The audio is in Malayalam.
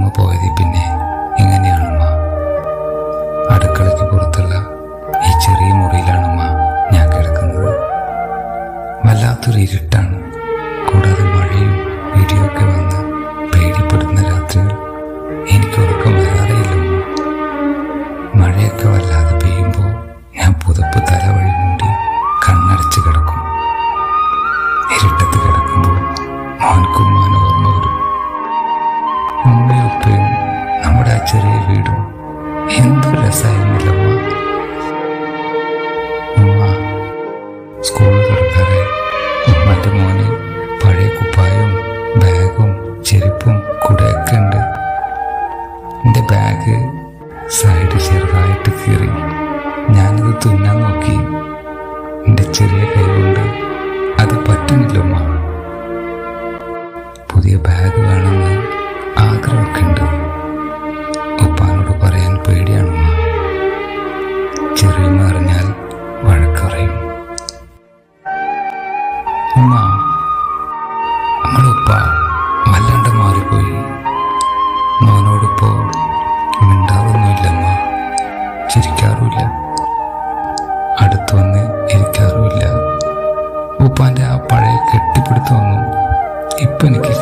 ഉമ്മ പോയതിൽ പിന്നെ ഇങ്ങനെയാണമ്മ. അടുക്കളയ്ക്ക് പുറത്തുള്ള ഈ ചെറിയ മുറിയിലാണമ്മ ഞാൻ കിടക്കുന്നത്. വല്ലാത്തൊരു ഇരുട്ടാണ്. കൂടാതെ മഴയും ഇടിയൊക്കെ വന്ന് പേടിപ്പെടുന്ന രാത്രികൾ. എനിക്ക് ഉറക്കം വരാറേയില്ലമ്മ. മഴയൊക്കെ വല്ലാതെ പെയ്യുമ്പോൾ ഞാൻ പുതപ്പ് തലവഴി മൂടി കണ്ണടച്ച് കിടക്കും. ഇരുട്ടത്ത് കിടക്കുമ്പോൾ മോൻക്കുമ്മാൻ ഓർമ്മ വരും. ഉമ്മയും ഉപ്പയും നമ്മുടെ ആ ചെറിയ വീടും എന്തു രസമായിരുന്നില്ലമ്മ. ഉമ്മ സ്കൂൾ തുറക്കാറായി. ഉമ്മാൻ്റെ മോന് പഴയ കുപ്പായവും ബാഗും ചെരുപ്പും കുടയൊക്കെ ഉണ്ട്. എൻ്റെ ബാഗ് സൈഡ് ചെറുതായിട്ട് കീറി. ഞാനത് തുന്നാൻ നോക്കി. എൻ്റെ ചെറിയ കൈ കൊണ്ട് അത് പറ്റുന്നില്ലമ്മ. പുതിയ ബാഗ് വേണമെന്ന് ആഗ്രഹമൊക്കെ ഉണ്ട്. ഉപ്പാനോട് പറയാൻ പേടിയാണമ്മ. ചെറിയമ്മ അറിഞ്ഞാൽ വഴക്കറിയും. ഉമ്മ, നമ്മളുപ്പ വല്ലാണ്ട് മാറിപ്പോയി. മോനോടിപ്പോ മിണ്ടാറൊന്നുമില്ലമ്മ. ചിരിക്കാറുമില്ല, അടുത്ത് വന്ന് ഇരിക്കാറുമില്ല. ഉപ്പാൻ്റെ ആ പഴയ കെട്ടിപ്പിടുത്തമൊന്നും ഇപ്പം എനിക്ക്